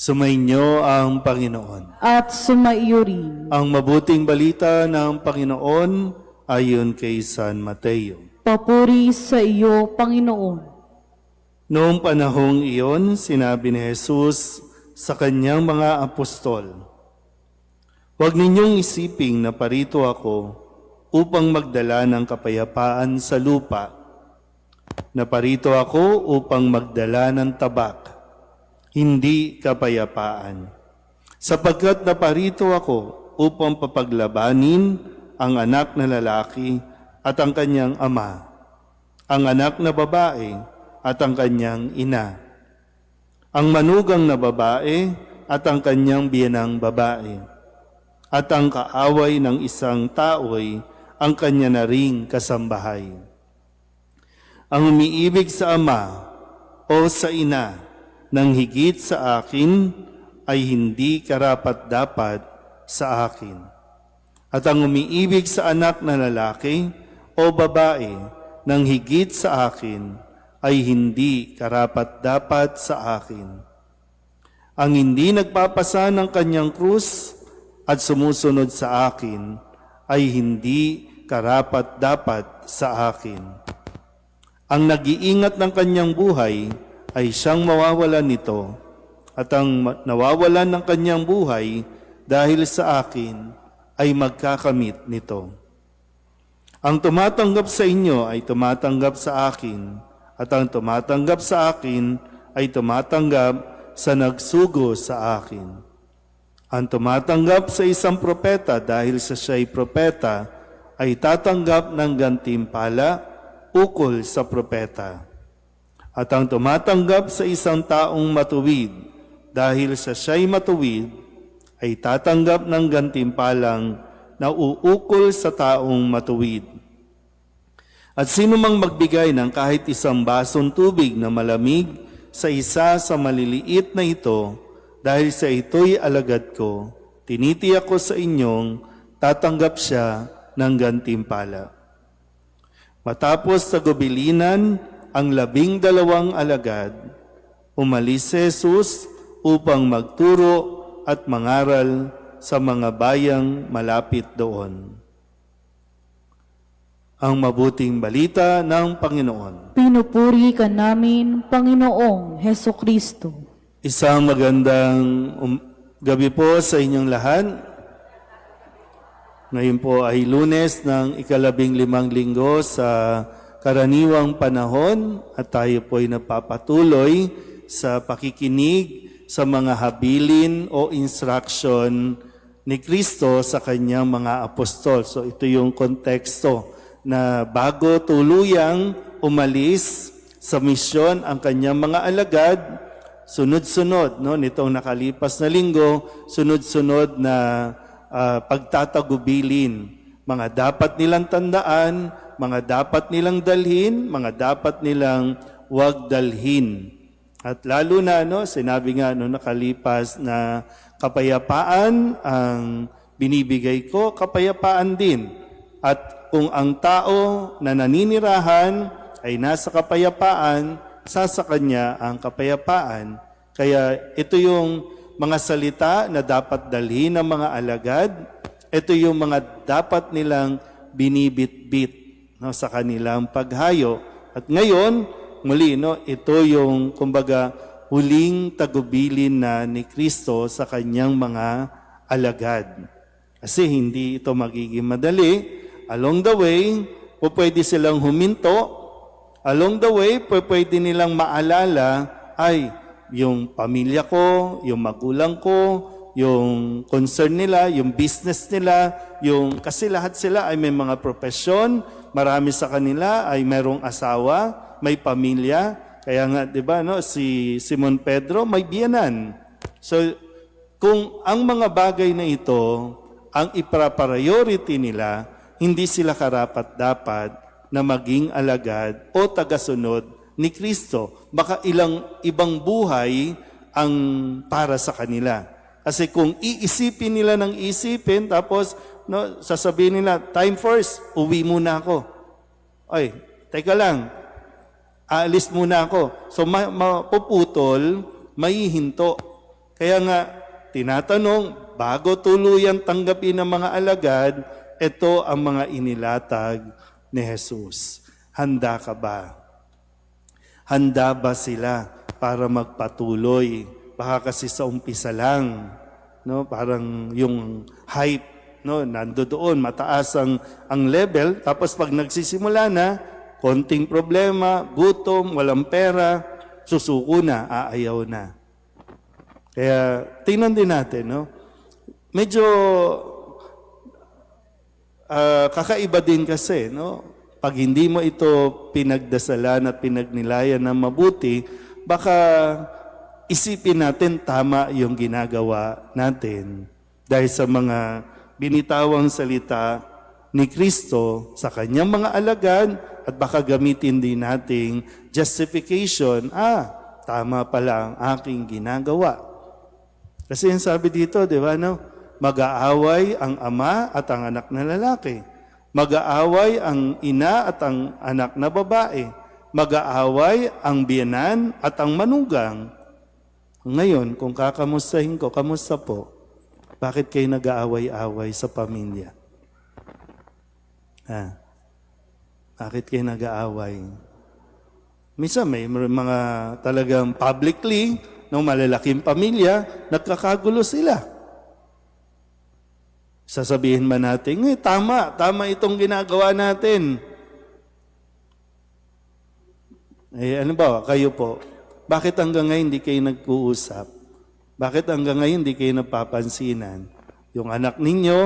Sumainyo ang Panginoon. At sumaiyo rin. Ang mabuting balita ng Panginoon ayon kay San Mateo. Papuri sa iyo, Panginoon. Noong panahong iyon, sinabi ni Jesus sa kanyang mga apostol, "Huwag ninyong isiping na parito ako upang magdala ng kapayapaan sa lupa, na parito ako upang magdala ng tabak, hindi kapayapaan. Sapagkat naparito ako upang papaglabanin ang anak na lalaki at ang kanyang ama, ang anak na babae at ang kanyang ina, ang manugang na babae at ang kanyang biyenang babae, at ang kaaway ng isang tao'y ang kanya na ring kasambahay. Ang umiibig sa ama o sa ina nang higit sa akin ay hindi karapat-dapat sa akin. At ang umiibig sa anak na lalaki o babae nang higit sa akin ay hindi karapat-dapat sa akin. Ang hindi nagpapasa ng kanyang krus at sumusunod sa akin ay hindi karapat-dapat sa akin. Ang nag-iingat ng kanyang buhay ay siyang mawawalan nito, at ang nawawalan ng kanyang buhay dahil sa akin ay magkakamit nito. Ang tumatanggap sa inyo ay tumatanggap sa akin, at ang tumatanggap sa akin ay tumatanggap sa nagsugo sa akin. Ang tumatanggap sa isang propeta dahil sa siya'y propeta ay tatanggap ng gantimpala ukol sa propeta. At ang tumatanggap sa isang taong matuwid dahil sa siya'y matuwid ay tatanggap ng gantimpalang na uukol sa taong matuwid. At sino mang magbigay ng kahit isang basong tubig na malamig sa isa sa maliliit na ito, dahil sa ito'y alagad ko, tinitiyak ko sa inyong tatanggap siya ng gantimpala." Matapos sa gubilinan ang 12 alagad, umalis si Jesus upang magturo at mangaral sa mga bayang malapit doon. Ang mabuting balita ng Panginoon. Pinupuri ka namin, Panginoong Hesukristo. Isang magandang gabi po sa inyong lahat. Ngayon po ay Lunes ng 15 linggo sa karaniwang panahon at tayo po ay napapatuloy sa pakikinig sa mga habilin o instruction ni Kristo sa kanyang mga apostol. So ito yung konteksto na bago tuluyang umalis sa misyon ang kanyang mga alagad, sunod-sunod, nitong nakalipas na linggo, sunod-sunod na pagtatagubilin, mga dapat nilang tandaan, mga dapat nilang dalhin, mga dapat nilang wag dalhin. At lalo na, sinabi nga nakalipas na kapayapaan ang binibigay ko, kapayapaan din. At kung ang tao na naninirahan ay nasa kapayapaan, sa kanya ang kapayapaan. Kaya ito yung mga salita na dapat dalhin ng mga alagad. Ito yung mga dapat nilang binibit-bit sa kanilang paghayo. At ngayon, muli, ito yung, kumbaga, huling tagubilin na ni Kristo sa kanyang mga alagad. Kasi hindi ito magiging madali. Along the way, pwede silang huminto. Along the way, pwede nilang maalala, ay, yung pamilya ko, yung magulang ko, yung concern nila, yung business nila, kasi lahat sila ay may mga profesyon, marami sa kanila ay mayroong asawa, may pamilya. Kaya nga, di ba, si Simon Pedro may biyenan. So, kung ang mga bagay na ito, ang ipra-priority nila, hindi sila karapat-dapat na maging alagad o tagasunod ni Kristo. Baka ibang buhay ang para sa kanila. Kasi kung iisipin nila ng isipin, tapos sasabihin nila, time first, uwi muna ako. Ay, teka lang, aalis muna ako. So mapuputol, maihinto. Kaya nga, tinatanong, bago tuluyan tanggapin ng mga alagad, ito ang mga inilatag ni Jesus. Handa ka ba? Handa ba sila para magpatuloy? Baka kasi sa umpisa lang, no? Parang yung hype, no? Nandoon, mataas ang level. Tapos pag nagsisimula na, konting problema, gutom, walang pera, susuko na, aayaw na. Kaya tingnan din natin, no? Medyo kakaiba din kasi, no? Pag hindi mo ito pinagdasalan at pinagnilayan ng mabuti, baka isipin natin tama yung ginagawa natin dahil sa mga binitawang salita ni Kristo sa kanyang mga alagad at baka gamitin din nating justification, tama pala ang aking ginagawa. Kasi yung sabi dito, di ba, no? Mag-aaway ang ama at ang anak na lalaki. Mag-aaway ang ina at ang anak na babae. Mag-aaway ang biyenan at ang manugang. Ngayon, kung kakamustahin ko, kamusta po? Bakit kayo nag-aaway-aaway sa pamilya? Bakit kayo nag-aaway? Minsan may mga talagang publicly, ng malalaking pamilya, nagkakagulo sila. Sasabihin ba natin, tama itong ginagawa natin. Ano ba, kayo po, bakit hanggang ngayon hindi kayo nag-uusap? Bakit hanggang ngayon hindi kayo napapansinan? Yung anak ninyo,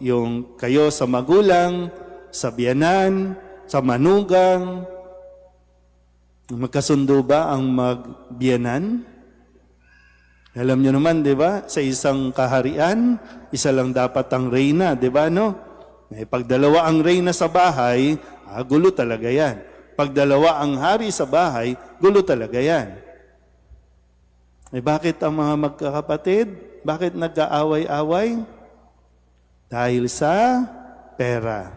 yung kayo sa magulang, sa biyanan, sa manugang, magkasundo ba ang magbiyanan? Alam nyo naman, di ba? Sa isang kaharian, isa lang dapat ang reyna, di ba, no? Pag dalawa ang reyna sa bahay, gulo talaga yan. Pag dalawa ang hari sa bahay, gulo talaga yan. Bakit ang mga magkakapatid? Bakit nag-aaway-away? Dahil sa pera.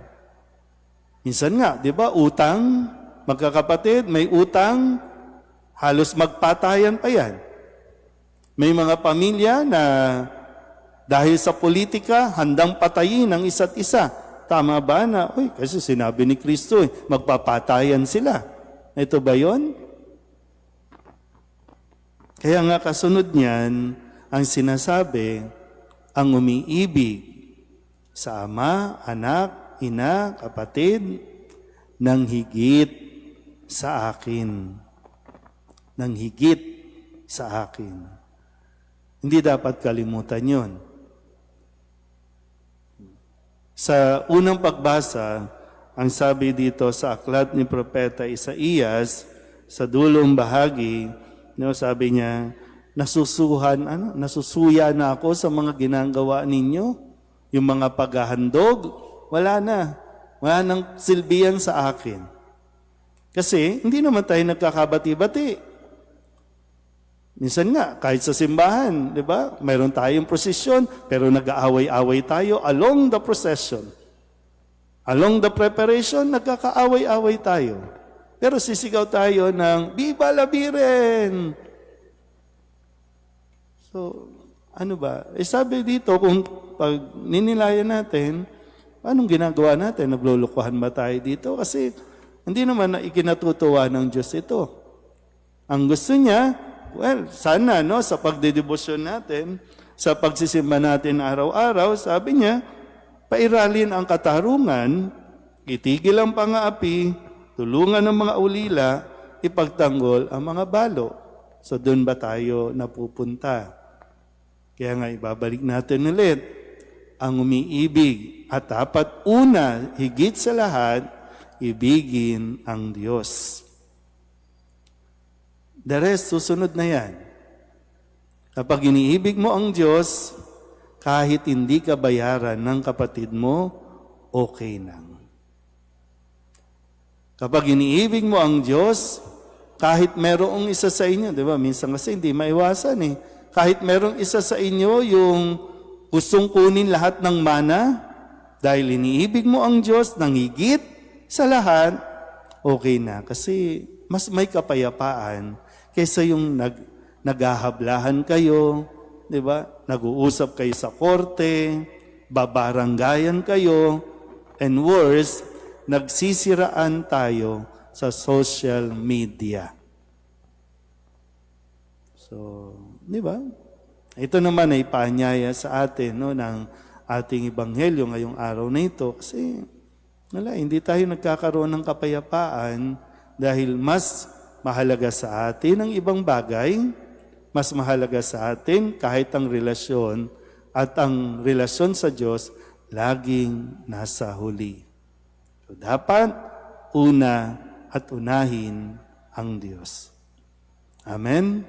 Minsan nga, di ba, utang, magkakapatid, may utang, halos magpatayan pa yan. May mga pamilya na dahil sa politika, handang patayin ang isa't isa. Tama ba na, kasi sinabi ni Kristo, magpapatayan sila. Ito ba yon? Kaya nga kasunod niyan, ang sinasabi, ang umiibig sa ama, anak, ina, kapatid, ng higit sa akin. Ng higit sa akin. Hindi dapat kalimutan yon. Sa unang pagbasa, ang sabi dito sa aklat ni Propeta Isaías, sa dulong bahagi, sabi niya, nasusuya na ako sa mga ginagawa ninyo, yung mga paghahandog, wala nang silbihan sa akin. Kasi hindi naman tayo nagkakabati-bati. Minsan nga, kahit sa simbahan, di ba? Mayroon tayong prosesyon, pero nag-aaway-away tayo along the procession. Along the preparation, nagkakaaway-away tayo. Pero sisigaw tayo ng, Viva la Virgen! So, ano ba? Sabi dito, kung pag ninilayan natin, anong ginagawa natin? Naglulukuhan ba tayo dito? Kasi hindi naman na ikinatutuwa ng Diyos ito. Ang gusto niya, sana sa pagdedebosyon natin, sa pagsisimba natin araw-araw, sabi niya, pairalin ang katarungan, itigil ang pang-aapi, tulungan ang mga ulila, ipagtanggol ang mga balo. So doon ba tayo napupunta? Kaya nga ibabalik natin ulit, ang umiibig at dapat una, higit sa lahat, ibigin ang Diyos. The rest, susunod na yan. Kapag iniibig mo ang Diyos, kahit hindi ka bayaran ng kapatid mo, okay lang. Kapag iniibig mo ang Diyos, kahit merong isa sa inyo, di ba? Minsan kasi hindi maiwasan eh. Kahit merong isa sa inyo yung gustong kunin lahat ng mana, dahil iniibig mo ang Diyos ng higit sa lahat, okay na. Kasi mas may kapayapaan kaysa yung naghahablahan kayo, di ba? Nag-uusap kayo sa korte, babaranggayan kayo, and worse, nagsisiraan tayo sa social media. So, di ba? Ito naman ay paanyaya sa atin no, ng ating ebanghelyo ngayong araw na ito. Kasi, hindi tayo nagkakaroon ng kapayapaan dahil mas mahalaga sa atin ang ibang bagay, mas mahalaga sa atin kahit ang relasyon at ang relasyon sa Diyos laging nasa huli. So, dapat una at unahin ang Diyos. Amen?